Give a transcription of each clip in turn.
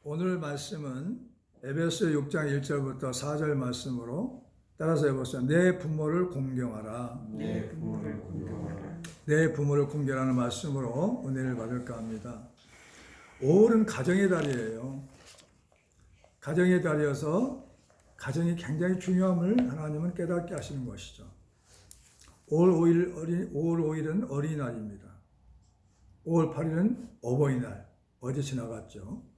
오늘 말씀은 에베소 6장 1절부터 4절 말씀으로 따라서 해보세요. 내 부모를 공경하라. 내 부모를 공경하라. 내 부모를 공경하는 말씀으로 은혜를 받을까 합니다. 5월은 가정의 달이에요. 가정의 달이어서 가정이 굉장히 중요함을 하나님은 깨닫게 하시는 것이죠. 5월 5일은 어린이날입니다. 5월 8일은 어버이날, 어제 지나갔죠.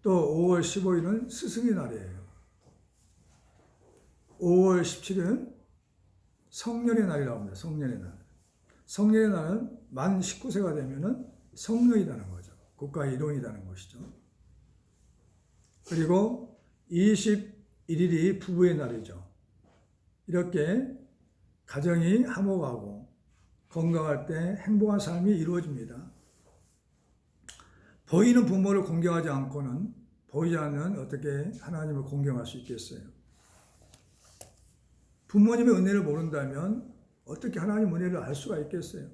또 5월 15일은 스승의 날이에요. 5월 17일은 성년의 날이라고 합니다. 성년의 날. 성년의 날은 만 19세가 되면은 성년이라는 거죠. 국가의 일원이라는 것이죠. 그리고 21일이 부부의 날이죠. 이렇게 가정이 화목하고 건강할 때 행복한 삶이 이루어집니다. 보이는 부모를 공경하지 않고는 보이지 않는 어떻게 하나님을 공경할 수 있겠어요? 부모님의 은혜를 모른다면 어떻게 하나님 은혜를 알 수가 있겠어요?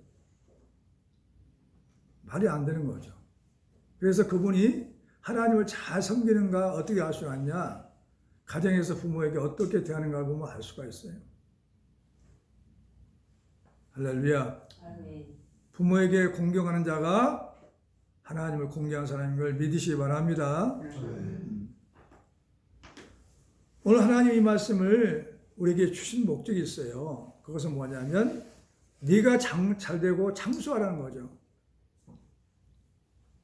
말이 안 되는 거죠. 그래서 그분이 하나님을 잘 섬기는가 어떻게 알 수 있냐? 가정에서 부모에게 어떻게 대하는가를 보면 알 수가 있어요. 할렐루야. 아멘. 부모에게 공경하는 자가 하나님을 공경하는 사람인 걸 믿으시기 바랍니다. 오늘 하나님 이 말씀을 우리에게 주신 목적이 있어요. 그것은 뭐냐면 네가 잘되고 장수하라는 거죠.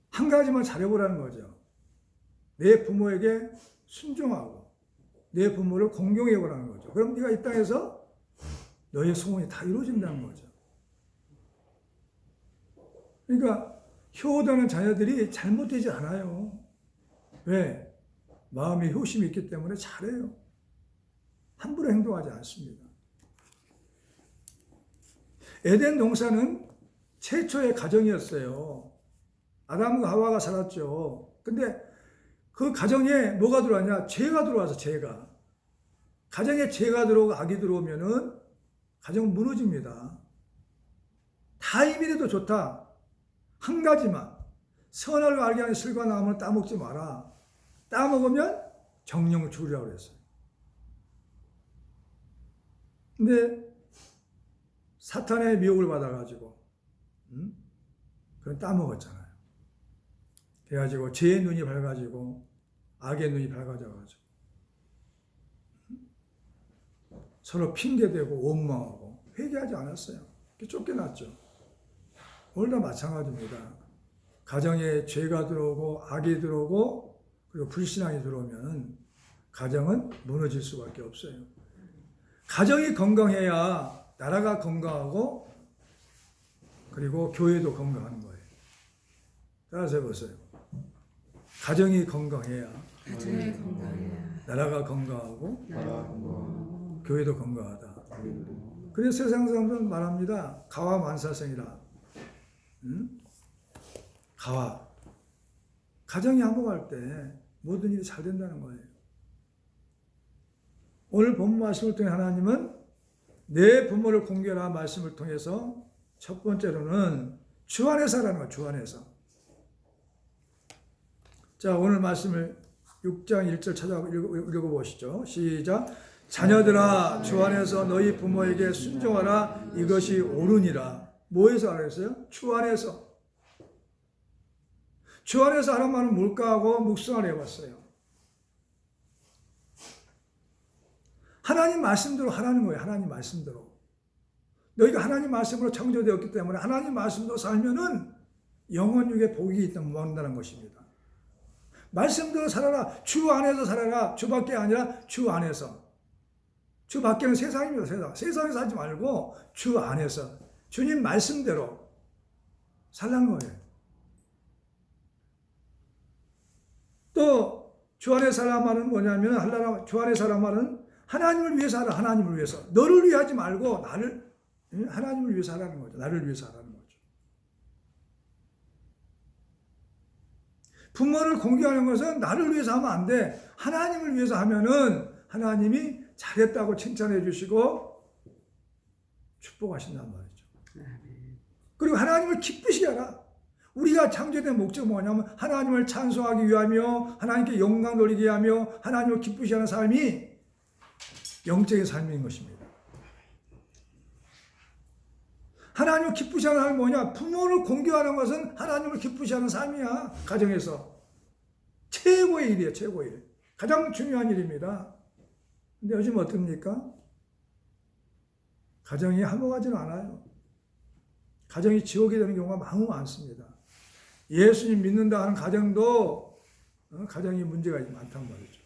한 가지만 잘해보라는 거죠. 내 부모에게 순종하고 내 부모를 공경해보라는 거죠. 그럼 네가 이 땅에서 너의 소원이 다 이루어진다는 거죠. 그러니까 효도하는 자녀들이 잘못되지 않아요. 왜? 마음에 효심이 있기 때문에 잘해요. 함부로 행동하지 않습니다. 에덴 동산은 최초의 가정이었어요. 아담과 하와가 살았죠. 근데 그 가정에 뭐가 들어왔냐? 죄가 들어와서 죄가. 가정에 죄가 들어오고 악이 들어오면은 가정은 무너집니다. 다 이민해도 좋다. 한 가지만 선을 알게 하는 실과 나무는 따먹지 마라. 따먹으면 정령 죽으리라고 그랬어요. 근데 사탄의 미혹을 받아가지고 그건 따먹었잖아요. 그래가지고 죄의 눈이 밝아지고 악의 눈이 밝아져가지고 서로 핑계대고 원망하고 회개하지 않았어요. 쫓겨났죠. 오늘도 마찬가지입니다. 가정에 죄가 들어오고 악이 들어오고 그리고 불신앙이 들어오면 가정은 무너질 수밖에 없어요. 가정이 건강해야 나라가 건강하고 그리고 교회도 건강하는 거예요. 따라서 해보세요. 가정이 건강해야 나라가 건강하고 교회도 건강하다. 그래서 세상 사람들은 말합니다. 가와 만사성이라. 가와. 가정이 화목할 때 모든 일이 잘 된다는 거예요. 오늘 본 말씀을 통해 하나님은 내 부모를 공경하라 말씀을 통해서 첫 번째로는 주 안에서 하라는 거예요. 주 안에서. 자, 오늘 말씀을 6장 1절 찾아 읽어보시죠. 시작. 자녀들아 주 안에서 너희 부모에게 순종하라. 이것이 옳으니라. 뭐에서 알았어요? 주 안에서. 주 안에서 하란 말은 뭘까 하고 묵상을 해봤어요. 하나님 말씀대로 하라는 거예요. 하나님 말씀대로. 너희가 하나님 말씀으로 창조되었기 때문에 하나님 말씀대로 살면은 영원육에 복이 있다는 것입니다. 말씀대로 살아라. 주 안에서 살아라. 주밖에 아니라 주 안에서. 주 밖에는 세상입니다. 세상. 세상에서 살지 말고 주 안에서. 주님 말씀대로 살라는 거예요. 또 주 안에 살라 말은 뭐냐면 주 안에 살라 말은 하나님을 위해서 하라. 하나님을 위해서. 너를 위해 하지 말고 나를 하나님을 위해서 하라는 거죠. 나를 위해서 하라는 거죠. 부모를 공경하는 것은 나를 위해서 하면 안 돼. 하나님을 위해서 하면은 하나님이 잘했다고 칭찬해 주시고 축복하신단 말이죠. 그리고 하나님을 기쁘시게 하라. 우리가 창조된 목적은 뭐냐면 하나님을 찬송하기 위하며 하나님께 영광 돌리게 하며 하나님을 기쁘시게 하는 삶이 영적인 삶인 것입니다. 하나님을 기쁘시게 하는 삶이 뭐냐? 부모를 공경하는 것은 하나님을 기쁘시게 하는 삶이야. 가정에서. 최고의 일이에요. 최고의 일. 가장 중요한 일입니다. 근데 요즘 어떻습니까? 가정이 화목하지는 않아요. 가정이 지옥이 되는 경우가 너무 많습니다. 예수님 믿는다 하는 가정도 가정이 문제가 많단 말이죠.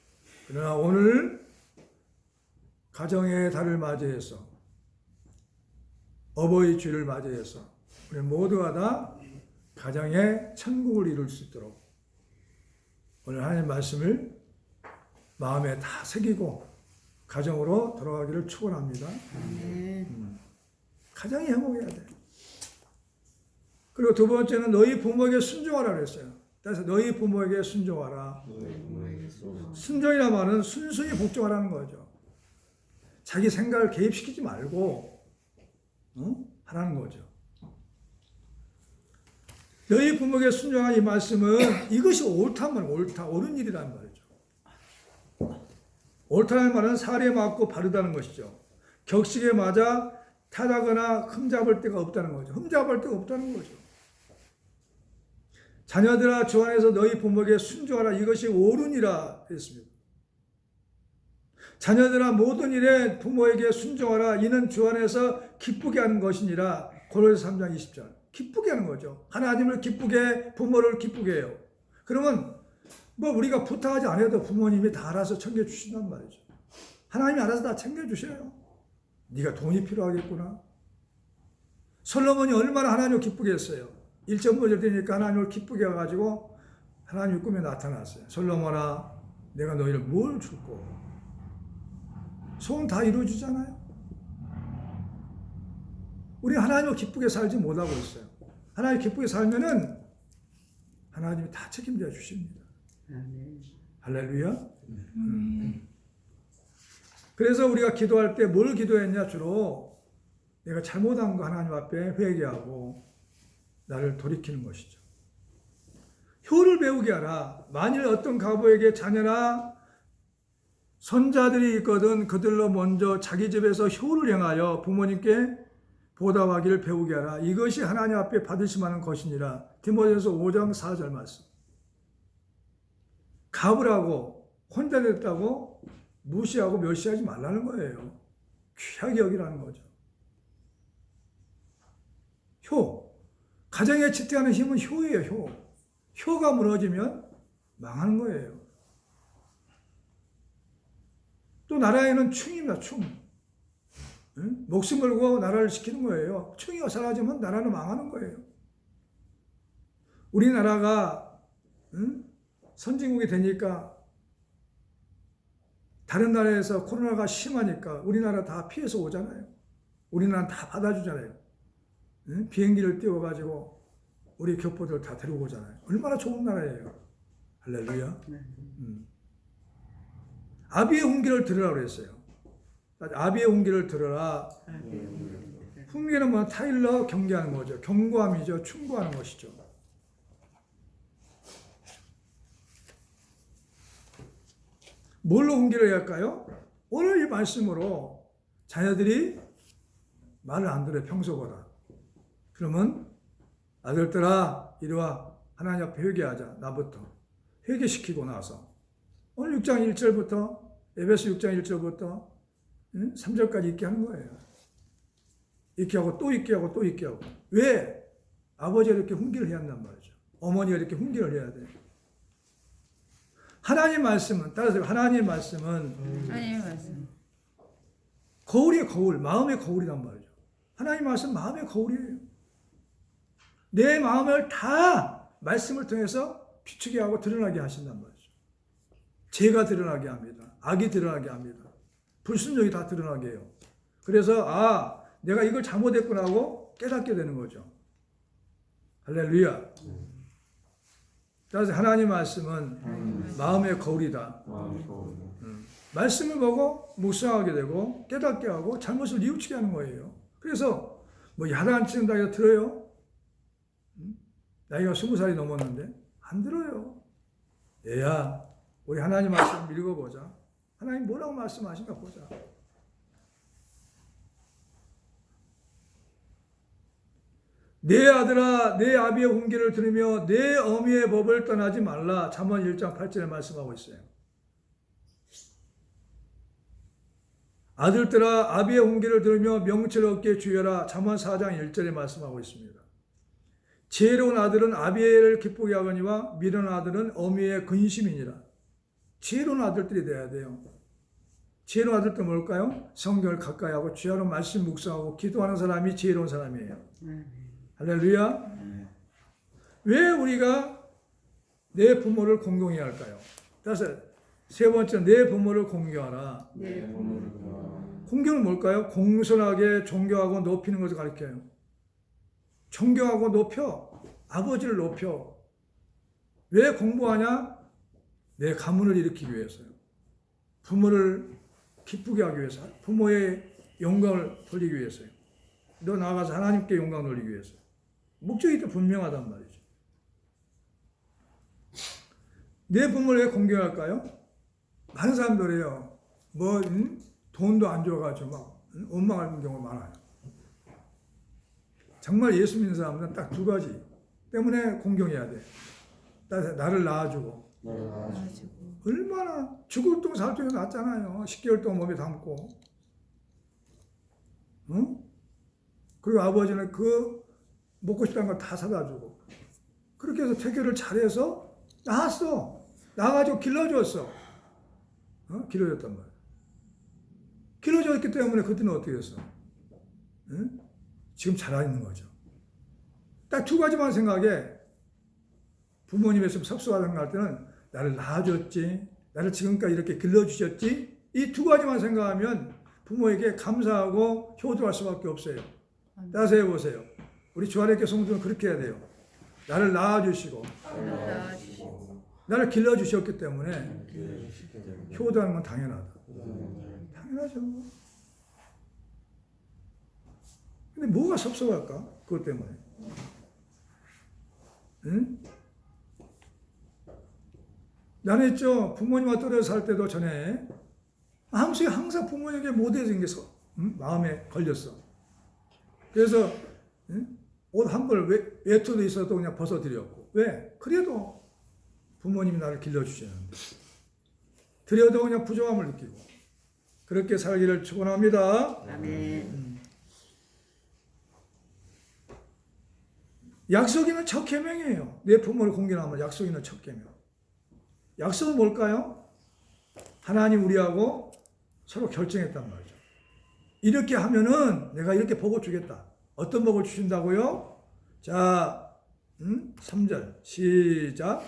그러나 오늘 가정의 달을 맞이해서 어버이 주일을 맞이해서 우리 모두가 다 가정의 천국을 이룰 수 있도록 오늘 하나님 말씀을 마음에 다 새기고 가정으로 돌아가기를 축원합니다. 가정이 행복해야 돼. 그리고 두 번째는 너희 부모에게 순종하라 그랬어요. 그래서 너희 부모에게 순종하라. 순종이란 말은 순순히 복종하라는 거죠. 자기 생각을 개입시키지 말고 하라는 거죠. 너희 부모에게 순종하는 이 말씀은 이것이 옳단 말이에요. 옳은 일이란 말이죠. 옳다는 말은 살에 맞고 바르다는 것이죠. 격식에 맞아 타다거나 흠잡을 데가 없다는 거죠. 흠잡을 데가 없다는 거죠. 자녀들아 주 안에서 너희 부모에게 순종하라. 이것이 옳으니라 했습니다. 자녀들아 모든 일에 부모에게 순종하라. 이는 주 안에서 기쁘게 하는 것이니라. 고린도서 3장 20절. 기쁘게 하는 거죠. 하나님을 기쁘게, 부모를 기쁘게 해요. 그러면 뭐 우리가 부탁하지 않아도 부모님이 다 알아서 챙겨주신단 말이죠. 하나님이 알아서 다 챙겨주셔요. 네가 돈이 필요하겠구나. 솔로몬이 얼마나 하나님을 기쁘게 했어요. 1.5절 되니까 하나님을 기쁘게 해가지고 하나님이 꿈에 나타났어요. 솔로몬아 내가 너희를 뭘 줄고 소원 다 이루어주잖아요. 우리 하나님을 기쁘게 살지 못하고 있어요. 하나님 기쁘게 살면은 하나님이 다 책임져 주십니다. 할렐루야. 그래서 우리가 기도할 때 뭘 기도했냐? 주로 내가 잘못한 거 하나님 앞에 회개하고 나를 돌이키는 것이죠. 효를 배우게 하라. 만일 어떤 가부에게 자녀나 손자들이 있거든 그들로 먼저 자기 집에서 효를 행하여 부모님께 보답하기를 배우게 하라. 이것이 하나님 앞에 받으심하는 것이니라. 디모데전서 5장 4절 말씀. 가부라고 혼자 됐다고 무시하고 멸시하지 말라는 거예요. 귀하게 여기라는 거죠. 효. 가정에 지탱하는 힘은 효예요. 효. 효가 무너지면 망하는 거예요. 또 나라에는 충입니다. 충. 응? 목숨 걸고 나라를 지키는 거예요. 충이가 사라지면 나라는 망하는 거예요. 우리나라가 선진국이 되니까 다른 나라에서 코로나가 심하니까 우리나라 다 피해서 오잖아요. 우리나라는 다 받아주잖아요. 비행기를 띄워가지고 우리 교포들 다 데리고 오잖아요. 얼마나 좋은 나라예요. 할렐루야. 아비의 훈계를 들으라고 그랬어요. 아비의 훈계를 들어라. 훈계는 뭐 타일러 경계하는 거죠. 경고함이죠. 충고하는 것이죠. 뭘로 훈계를 해야 할까요? 오늘 이 말씀으로 자녀들이 말을 안 들어요. 평소보다. 그러면 아들들아 이리와 하나님 앞에 회개하자. 나부터. 회개시키고 나서 오늘 6장 1절부터 에베소 6장 1절부터 3절까지 읽게 하는 거예요. 읽게 하고 또 읽게 하고 또 읽게 하고. 왜? 아버지가 이렇게 훈계를 해야 한단 말이죠. 어머니가 이렇게 훈계를 해야 돼요. 하나님 말씀은 따라서 하나님 말씀은 거울이에요. 거울. 마음의 거울이란 말이죠. 하나님 말씀 마음의 거울이에요. 내 마음을 다 말씀을 통해서 비추게 하고 드러나게 하신단 말이죠. 죄가 드러나게 합니다. 악이 드러나게 합니다. 불순종이 다 드러나게 해요. 그래서 내가 이걸 잘못했구나 하고 깨닫게 되는 거죠. 할렐루야. 따라서 하나님 말씀은 마음의 거울이다. 말씀을 보고 묵상하게 되고 깨닫게 하고 잘못을 뉘우치게 하는 거예요. 그래서 뭐 야단치는다 해서 들어요? 나이가 20살이 넘었는데 안 들어요. 얘야, 우리 하나님 말씀 읽어보자. 하나님 뭐라고 말씀하신가 보자. 내 아들아, 내 아비의 훈계를 들으며 내 어미의 법을 떠나지 말라. 잠언 1장 8절에 말씀하고 있어요. 아들들아, 아비의 훈계를 들으며 명철 얻게 주여라. 잠언 4장 1절에 말씀하고 있습니다. 지혜로운 아들은 아비를 기쁘게 하거니와 미련한 아들은 어미의 근심이니라. 지혜로운 아들들이 돼야 돼요. 지혜로운 아들들 뭘까요? 성경을 가까이 하고 주야로 말씀 묵상하고 기도하는 사람이 지혜로운 사람이에요. 할렐루야. 왜 우리가 내 부모를 공경해야 할까요? 따라서 세 번째, 내 부모를 공경하라. 공경은 뭘까요? 공손하게 존경하고 높이는 것을 가르쳐요. 존경하고 높여. 아버지를 높여. 왜 공부하냐? 내 가문을 일으키기 위해서요. 부모를 기쁘게 하기 위해서. 부모의 영광을 돌리기 위해서요. 너 나가서 하나님께 영광 돌리기 위해서. 목적이 또 분명하단 말이죠. 내 부모를 왜 공경할까요? 많은 사람들이에요. 돈도 안 줘가지고 막 원망하는 경우가 많아요. 정말 예수 믿는 사람들은 딱 두 가지 때문에 공경해야 돼. 나를 낳아주고. 얼마나 죽을 동안 살 동안 낳았잖아요. 10개월 동안 몸에 담고. 응? 그리고 아버지는 그 먹고 싶다는 걸 다 사다 주고. 그렇게 해서 태교를 잘해서 낳았어. 낳아가지고 길러줬어. 길러줬단 말이야. 길러줬기 때문에 그때는 어떻게 했어? 응? 지금 살아있는 거죠. 딱 두 가지만 생각해. 부모님의 좀 섭섭하다 생각할 때는 나를 낳아줬지, 나를 지금까지 이렇게 길러주셨지, 이 두 가지만 생각하면 부모에게 감사하고 효도할 수밖에 없어요. 따라서 해보세요. 우리 주안의교회 성도는 그렇게 해야 돼요. 나를 낳아주시고 나를 길러주셨기 때문에 효도하는 건 당연하다. 당연하죠. 근데 뭐가 섭섭할까? 그것 때문에. 응? 나는 있죠. 부모님과 떨어져 살 때도 전에 항상 부모에게 못해진 게 마음에 걸렸어. 그래서 옷 한 벌 외투도 있어도 그냥 벗어드렸고. 왜? 그래도 부모님이 나를 길러주시는데. 드려도 그냥 부족함을 느끼고. 그렇게 살기를 축원합니다. 아멘. 약속 있는 첫 계명이에요. 내 부모를 공경하면 약속 있는 첫 계명. 약속은 뭘까요? 하나님 우리하고 서로 결정했단 말이죠. 이렇게 하면은 내가 이렇게 복을 주겠다. 어떤 복을 주신다고요? 자, 3절 시작.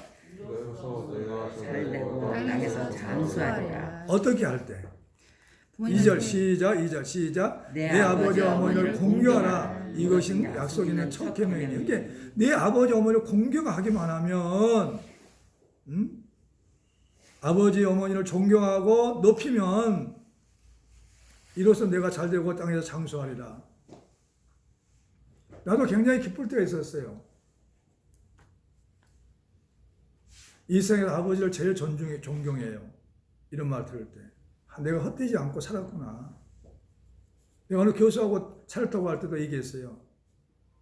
잘되고 땅에서 장수하리라. 어떻게 할 때? 2절 시작. 내 아버지 어머니를 공경하라. 이것이 약속 있는 첫 계명이에요. 이게 내 아버지 어머니를 공경하기만 하면, 아버지 어머니를 존경하고 높이면 이로써 내가 잘되고 땅에서 장수하리라. 나도 굉장히 기쁠 때가 있었어요. 이 세상에서 아버지를 제일 존경해요. 이런 말 들을 때. 내가 헛되지 않고 살았구나. 내가 어느 교수하고 차를 타고 할 때도 얘기했어요.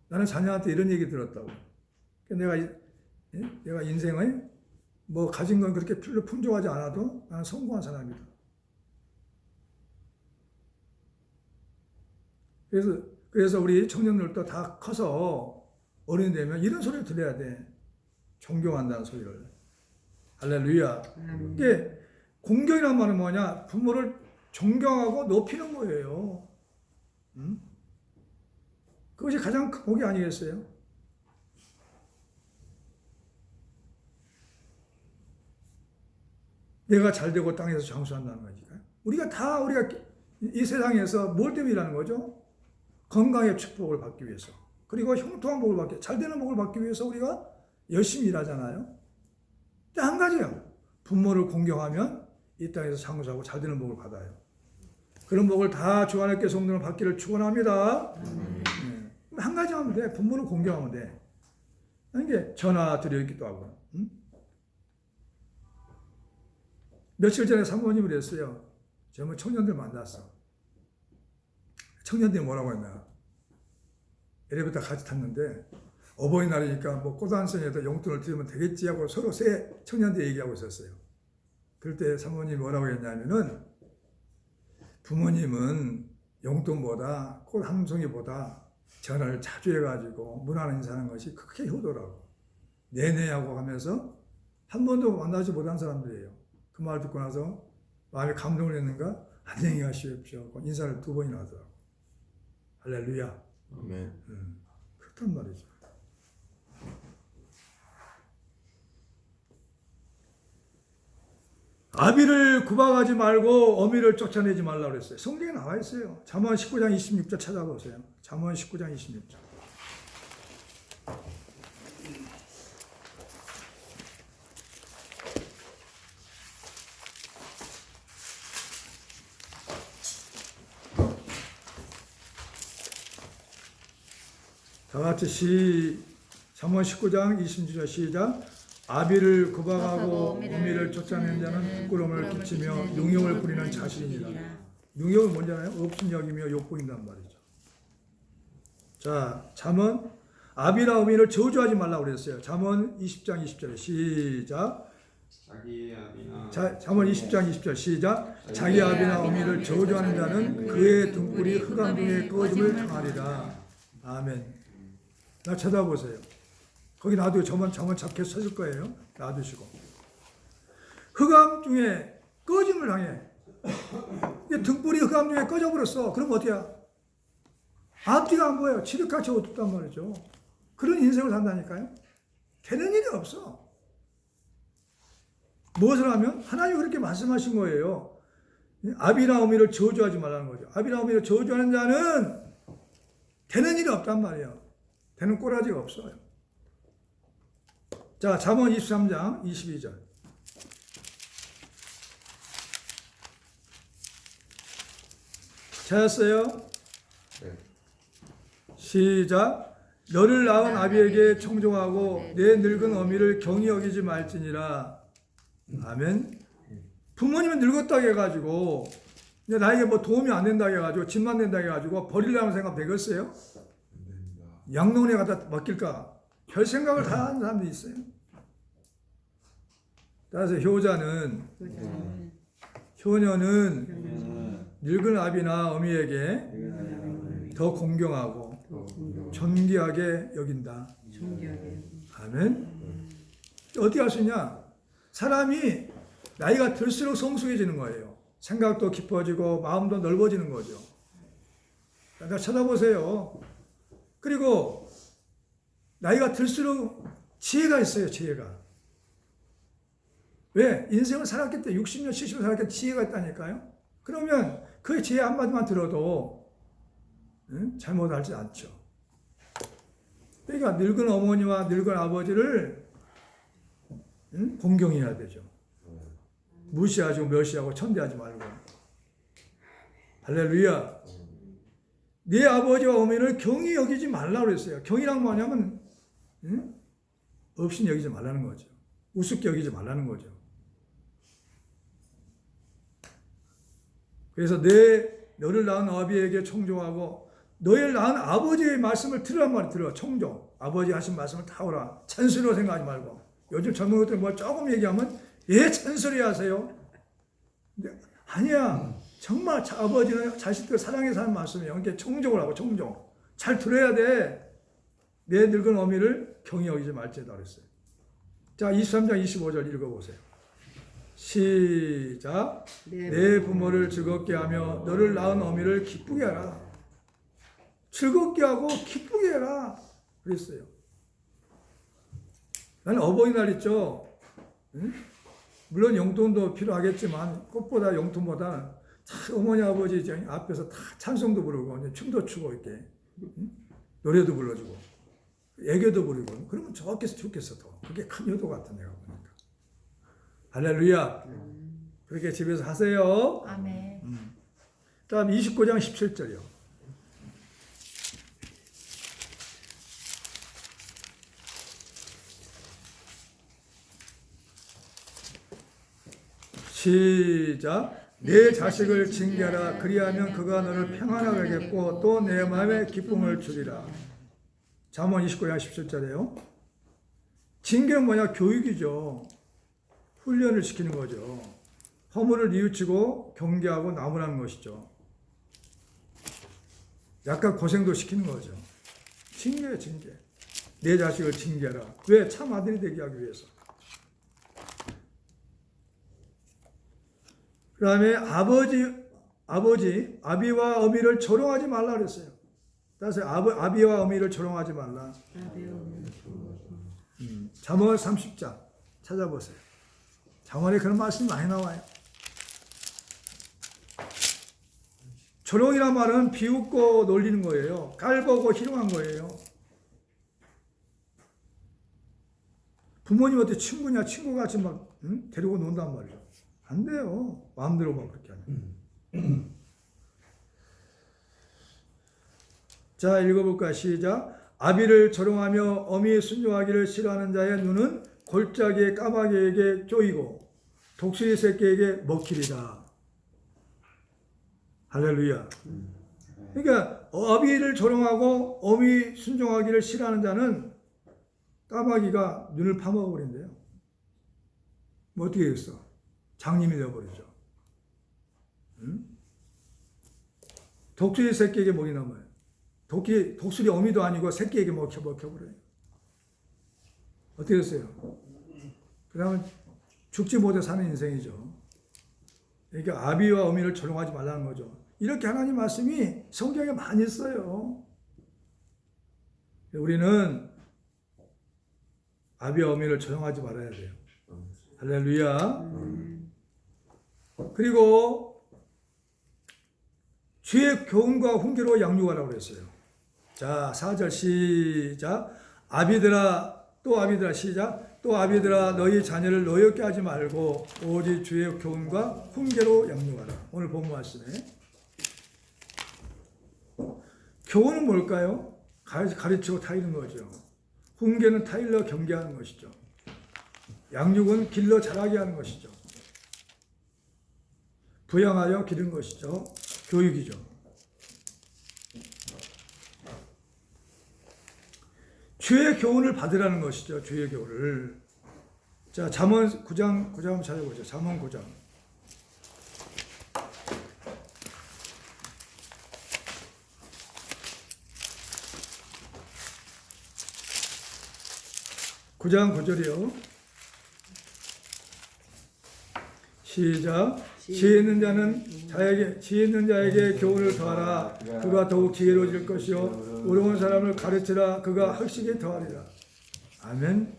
나는 자녀한테 이런 얘기 들었다고. 내가 인생에 뭐 가진 건 그렇게 별로 풍족하지 않아도 나는 성공한 사람이다. 그래서 우리 청년들도 다 커서 어른이 되면 이런 소리를 들어야 돼. 존경한다는 소리를. 할렐루야. 이게 공경이란 말은 뭐냐? 부모를 존경하고 높이는 거예요. 그것이 가장 큰 복이 아니겠어요? 내가 잘되고 땅에서 장수한다는 거니까요. 우리가 이 세상에서 뭘 때문에 일하는 거죠? 건강의 축복을 받기 위해서. 그리고 형통한 복을 받기, 잘되는 복을 받기 위해서 우리가 열심히 일하잖아요. 딱 한 가지예요. 부모를 공경하면 이 땅에서 장수하고 잘되는 복을 받아요. 그런 복을 다 주 안에 성도는 받기를 축원합니다. 한 가지 하면 돼. 부모를 공경하면 돼. 이게 전화 드리기도 하고. 응? 며칠 전에 사모님을 했어요. 젊은 청년들 만났어. 청년들이 뭐라고 했나? 엘리베이터 같이 탔는데 어버이날이니까 뭐 꽃 한 송이라도 용돈을 드리면 되겠지 하고 서로 새 청년들이 얘기하고 있었어요. 그럴 때 사모님이 뭐라고 했냐면은 부모님은 용돈보다 꽃 한 송이보다 전화를 자주 해가지고 문화를 인사하는 것이 크게 효도라고. 네네 하고 하면서 한 번도 만나지 못한 사람들이에요. 그 말 듣고 나서 마음에 감동을 했는가? 안녕히 가시옵시오. 인사를 2번이나 하더라고. 할렐루야. 아멘. 그렇단 말이죠. 아비를 구박하지 말고 어미를 쫓아내지 말라고 그랬어요. 성경에 나와 있어요. 잠언 19장 26절 찾아보세요. 잠언 19장 26절. 다 같이 잠언 19장 26절 시작. 아비를 구박하고 어미를 쫓아낸 자는 부끄러움을 끼치며 능욕을 부리는 자신이라. 능욕은 뭔잖아요? 업신여기며 욕보인단 말이죠. 자, 잠언 아비나 어미를 저주하지 말라고 그랬어요. 잠언 20장 20절 시작. 잠언 20장 20절 시작. 자기 아비나 어미를 저주하는 자는 그의 등불이 흑암 중에 꺼짐을 당하리라. 아멘. 나 쳐다보세요. 거기 놔두고 저만 작게 써줄 거예요. 놔두시고. 흑암 중에 꺼짐을 당해. 등불이 흑암 중에 꺼져버렸어. 그럼 어때야? 앞뒤가 안 보여요. 칠흑같이 어둡단 말이죠. 그런 인생을 산다니까요. 되는 일이 없어. 무엇을 하면? 하나님이 그렇게 말씀하신 거예요. 아비나 어미를 저주하지 말라는 거죠. 아비나 어미를 저주하는 자는 되는 일이 없단 말이에요. 되는 꼬라지가 없어요. 자, 잠언 23장 22절. 찾았어요? 네. 시작. 너를 낳은 아비에게 청종하고 내 늙은 어미를 경히 여기지 말지니라. 아멘. 부모님은 늙었다고 해가지고 나에게 뭐 도움이 안 된다고 해가지고 집만 된다고 해가지고 버리려는 생각 되겠어요? 양로원에 갖다 맡길까? 별 생각을 다 하는 사람들이 있어요. 따라서 효녀는 늙은 아비나 어미에게 더 공경하고 존귀하게 여긴다. 아멘. 어떻게 할 수 있냐? 사람이 나이가 들수록 성숙해지는 거예요. 생각도 깊어지고 마음도 넓어지는 거죠. 그러니까 쳐다보세요. 그리고 나이가 들수록 지혜가 있어요. 지혜가. 왜? 인생을 살았기 때문에 60년, 70년 살았기 때문에 지혜가 있다니까요. 그러면 그 지혜 한마디만 들어도 잘못하지 않죠. 그러니까 늙은 어머니와 늙은 아버지를 공경해야 되죠. 무시하고 멸시하고 천대하지 말고. 할렐루야. 네 아버지와 어머니를 경히 여기지 말라고 그랬어요. 경이란 뭐냐면 없인 여기지 말라는 거죠. 우습게 여기지 말라는 거죠. 그래서 너를 낳은 아비에게 청종하고 너를 낳은 아버지의 말씀을 들으란 말이야. 들어. 청종. 아버지 하신 말씀을 다 오라. 찬소리로 생각하지 말고. 요즘 젊은 것들 뭐 조금 얘기하면 찬소리 하세요. 근데 아니야. 정말 아버지는 자식들 사랑해서 하는 말씀이에요. 그러니까 청종을 하고 청종. 잘 들어야 돼. 내 늙은 어미를 경히 여기지 말지다 그랬어요. 자, 23장 25절 읽어보세요. 시작. 내 부모를 즐겁게 하며 너를 낳은 어미를 기쁘게 하라. 즐겁게 하고 기쁘게 해라. 그랬어요. 나는 어버이날 있죠. 응? 물론 용돈도 필요하겠지만 꽃보다 용돈보다 어머니 아버지 앞에서 다 찬송도 부르고 춤도 추고 이렇게 노래도 불러주고 애교도 부리고 그러면 좋겠어 더. 그게 큰 효도 같아 내가 보니까. 할렐루야. 그렇게 집에서 하세요. 아멘. 다음 29장 17절이요. 시작. 내 자식을 징계하라. 그리하면 그가 너를 평안하게 하겠고 또 내 마음에 기쁨을 주리라. 잠언 29장 17절에요. 징계는 뭐냐? 교육이죠. 훈련을 시키는 거죠. 허물을 뉘우치고 경계하고 나무라는 것이죠. 약간 고생도 시키는 거죠. 징계예요, 징계. 내 자식을 징계하라. 왜? 참 아들이 되게 하기 위해서. 그 다음에 아비와 어미를 조롱하지 말라 그랬어요. 따라서 아비와 어미를 조롱하지 말라. 잠언 30장 찾아보세요. 잠언에 그런 말씀이 많이 나와요. 조롱이란 말은 비웃고 놀리는 거예요. 깔보고 희롱한 거예요. 부모님한테 친구냐 친구같이 막 데리고 논단 말이죠. 안 돼요. 마음대로 막 그렇게 하면. 자, 읽어볼까? 시작. 아비를 조롱하며 어미의 순종하기를 싫어하는 자의 눈은 골짜기의 까마귀에게 쪼이고 독수리 새끼에게 먹히리라. 할렐루야. 그러니까 아비를 조롱하고 어미 순종하기를 싫어하는 자는 까마귀가 눈을 파먹어버린대요. 뭐 어떻게 되겠어? 장님이 되어버리죠. 응? 독수리 새끼에게 먹이나 봐요. 독수리 어미도 아니고 새끼에게 먹혀버려요. 어떻게 됐어요? 그 다음에 죽지 못해 사는 인생이죠. 그러니까 아비와 어미를 조롱하지 말라는 거죠. 이렇게 하나님 말씀이 성경에 많이 있어요. 우리는 아비와 어미를 조롱하지 말아야 돼요. 할렐루야. 그리고 주의 교훈과 훈계로 양육하라고 그랬어요. 자, 4절 시작. 아비들아, 또 아비들아 시작. 또 아비들아 너희 자녀를 노엽게 하지 말고 오직 주의 교훈과 훈계로 양육하라. 오늘 본 말씀에 교훈은 뭘까요? 가르치고 타이는 거죠. 훈계는 타일러 경계하는 것이죠. 양육은 길러 자라게 하는 것이죠. 부양하여 기른 것이죠. 교육이죠. 주의 교훈을 받으라는 것이죠. 주의 교훈을. 자, 잠언 9장 한번 찾아보죠. 잠언 9장. (9장 9절이요) 시작. 지혜 있는 자에게 교훈을 더하라. 그가 더욱 지혜로워질 것이요 어려운 사람을 가르치라. 그가 학식에 더하리라. 아멘.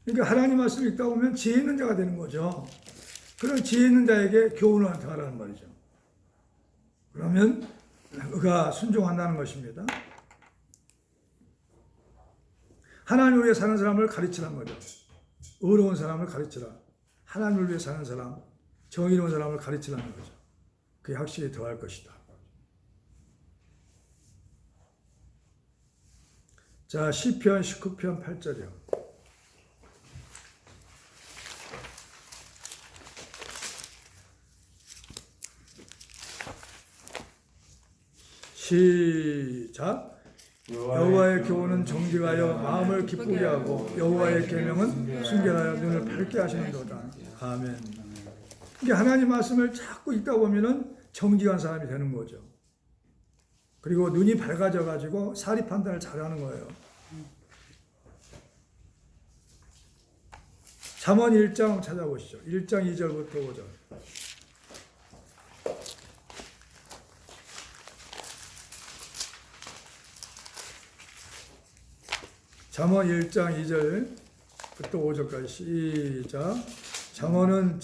그러니까 하나님 말씀을 읽다 보면 지혜 있는 자가 되는 거죠. 그런 지혜 있는 자에게 교훈을 더하라는 말이죠. 그러면 그가 순종한다는 것입니다. 하나님을 위해 사는 사람을 가르치라는 거죠. 어려운 사람을 가르치라. 하나님을 위해 사는 사람, 정의로운 사람을 가르치라는 거죠. 그게 확실히 더할 것이다. 자, 시편 19편 8절이요. 시작. 여호와의 교훈은 정직하여 마음을 기쁘게 하고 여호와의 계명은 순결하여 눈을 밝게 하시는도다. 아멘. 이게 하나님 말씀을 자꾸 읽다 보면은 정직한 사람이 되는 거죠. 그리고 눈이 밝아져 가지고 사리 판단을 잘하는 거예요. 잠언 1장 찾아보시죠. 1장 2절부터 5절. 잠언 1장 2절부터 5절까지 시작. 잠언은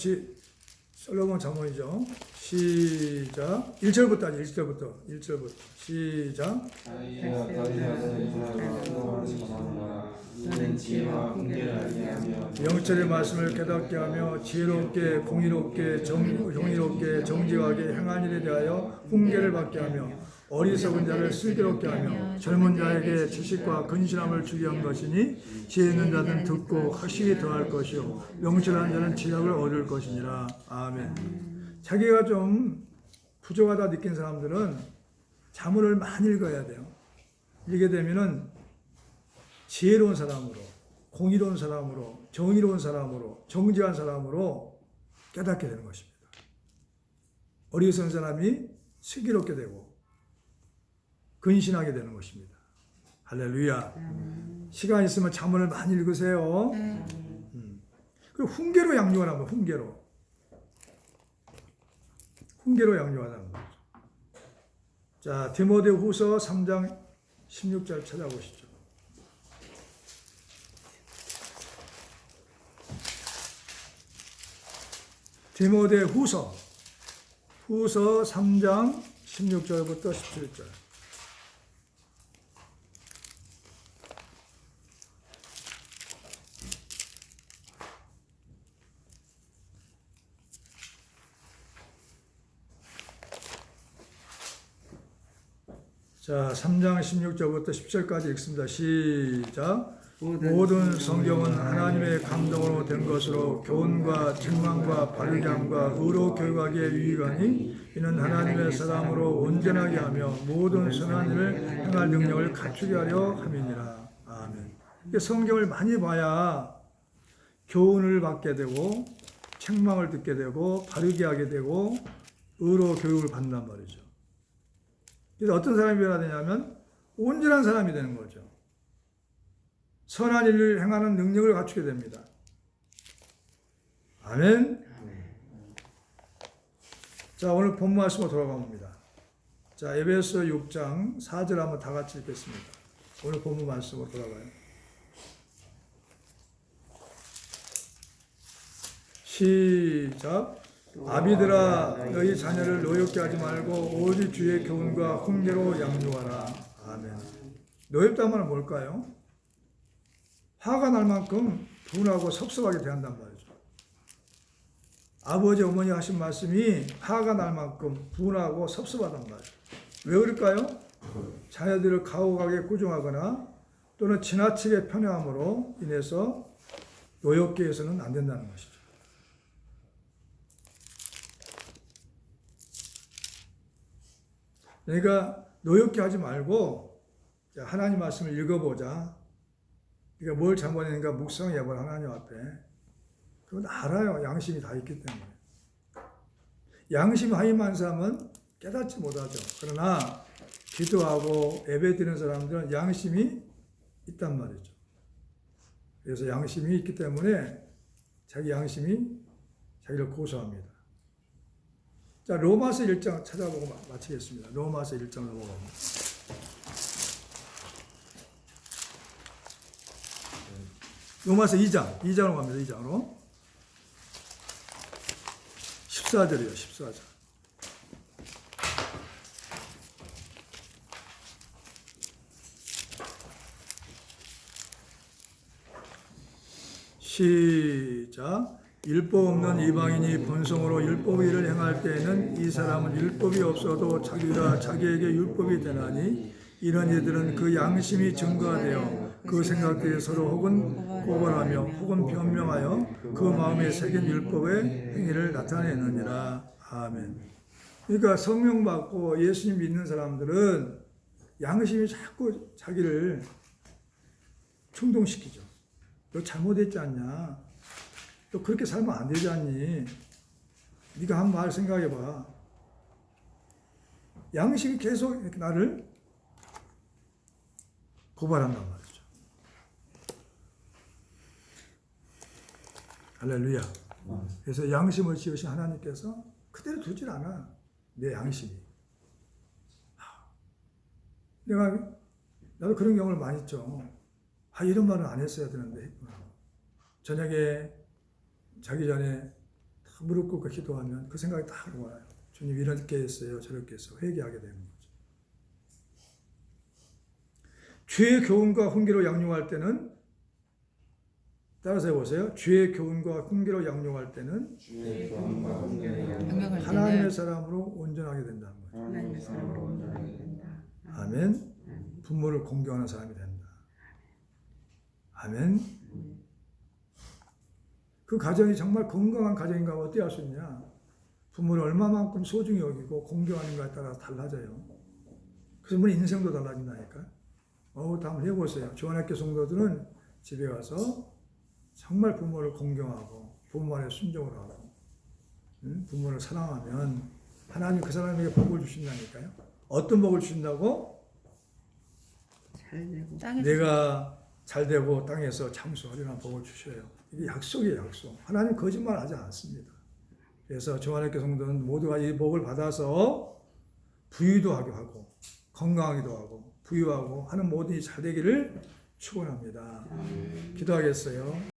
솔로몬 잠언이죠. 시작. 1절부터 시작. 영적의 말씀을 깨닫게 하며 지혜롭게 공의롭게 정직하게 행한 일에 대하여 훈계를 받게 하며 어리석은 자를 슬기롭게 하며 젊은 자에게 지식과 근신함을 주게 한 것이니 지혜 있는 자는 듣고 확실히 더할 것이요 명철한 자는 지략을 얻을 것이니라. 아멘. 자기가 좀 부족하다 느낀 사람들은 자문을 많이 읽어야 돼요. 읽게 되면은 지혜로운 사람으로, 공의로운 사람으로, 정의로운 사람으로, 정직한 사람으로 깨닫게 되는 것입니다. 어리석은 사람이 슬기롭게 되고 근신하게 되는 것입니다. 할렐루야. 시간 있으면 자문을 많이 읽으세요. 그리고 훈계로 양육하라는 거예요. 훈계로 양육하라는 거죠. 자, 디모데후서 3장 16절 찾아보시죠. 디모데후서 3장 16절부터 17절. 자, 3장 16절부터 10절까지 읽습니다. 시작. 모든 성경은 하나님의 감동으로 된 것으로 교훈과 책망과 바르게 함과 의로 교육하기에 유익하니 이는 하나님의 사람으로 온전하게 하며 모든 선한 일을 행할 능력을 갖추게 하려 함이니라. 아멘. 성경을 많이 봐야 교훈을 받게 되고 책망을 듣게 되고 바르게 하게 되고 의로 교육을 받는단 말이죠. 그래서 어떤 사람이 되어야 되냐면 온전한 사람이 되는 거죠. 선한 일을 행하는 능력을 갖추게 됩니다. 아멘. 자, 오늘 본문 말씀으로 돌아갑니다. 자, 에베소 6장 4절 한번 다 같이 읽겠습니다. 오늘 본문 말씀으로 돌아가요. 시작. 아비들아 너희 자녀를 노엽게 하지 말고 오직 주의 교훈과 훈계로 양육하라. 아멘. 노엽다는 말은 뭘까요? 화가 날 만큼 분하고 섭섭하게 대한단 말이죠. 아버지 어머니 하신 말씀이 화가 날 만큼 분하고 섭섭하단 말이죠. 왜 그럴까요? 자녀들을 가혹하게 꾸중하거나 또는 지나치게 편애함으로 인해서 노엽게 해서는 안 된다는 것이죠. 그러니까 노엽게 하지 말고 하나님 말씀을 읽어보자. 그러니까 뭘 잘못했는가 묵상해보라 하나님 앞에. 그건 알아요. 양심이 다 있기 때문에. 양심 하이만 사람은 깨닫지 못하죠. 그러나 기도하고 예배드리는 사람들은 양심이 있단 말이죠. 그래서 양심이 있기 때문에 자기 양심이 자기를 고소합니다. 자, 로마서 1장 찾아보고 마치겠습니다. 로마서 1장을 보고. 로마서 2장으로 갑니다. 2장으로. 14절이에요. 14절. 시작. 율법 없는 이방인이 본성으로 율법의 일을 행할 때에는 이 사람은 율법이 없어도 자기가 자기에게 율법이 되나니 이런 이들은 그 양심이 증거되어 그 생각대에 서로 혹은 고발하며 혹은 변명하여 그 마음에 새긴 율법의 행위를 나타내느니라. 아멘. 그러니까 성령 받고 예수님 믿는 사람들은 양심이 자꾸 자기를 충동시키죠. 너 잘못했지 않냐? 또 그렇게 살면 안 되지 않니? 네가 한 말 생각해봐. 양심이 계속 이렇게 나를 고발한단 말이죠. 할렐루야. 그래서 양심을 지으신 하나님께서 그대로 두질 않아. 내 양심이. 나도 그런 경험을 많이 했죠. 이런 말은 안 했어야 되는데 했구나. 저녁에 자기 전에 다 무릎 꿇고 기도하면 그 생각이 다 와요. 주님 이렇게 했어요. 저렇게 했어요. 회개하게 되는 거죠. 주의 교훈과 훈계로 양육할 때는 따라서 해보세요. 주의 교훈과 훈계로 양육할 때는 하나님의 사람으로 온전하게 된다는 거예요. 하나님의 사랑으로 온전하게 된다. 아멘. 부모를 공경하는 사람이 된다. 아멘. 그 가정이 정말 건강한 가정인가 어떻게 할 수 있냐? 부모를 얼마만큼 소중히 여기고 공경하는가에 따라서 달라져요. 그래서 우리 인생도 달라진다니까. 한번 해보세요. 조한학교 성도들은 집에 가서 정말 부모를 공경하고 부모 말에 순종을 하고 부모를 사랑하면 하나님 그 사람에게 복을 주신다니까요. 어떤 복을 주신다고? 잘 되고 내가 잘 되고 땅에서 장수하리라는 복을 주셔요. 이게 약속이에요, 약속. 하나님 거짓말 하지 않습니다. 그래서 조한학교 성도는 모두가 이 복을 받아서 부유도 하고 건강하기도 하고 부유하고 하는 모든 일이 잘 되기를 축원합니다. 기도하겠어요.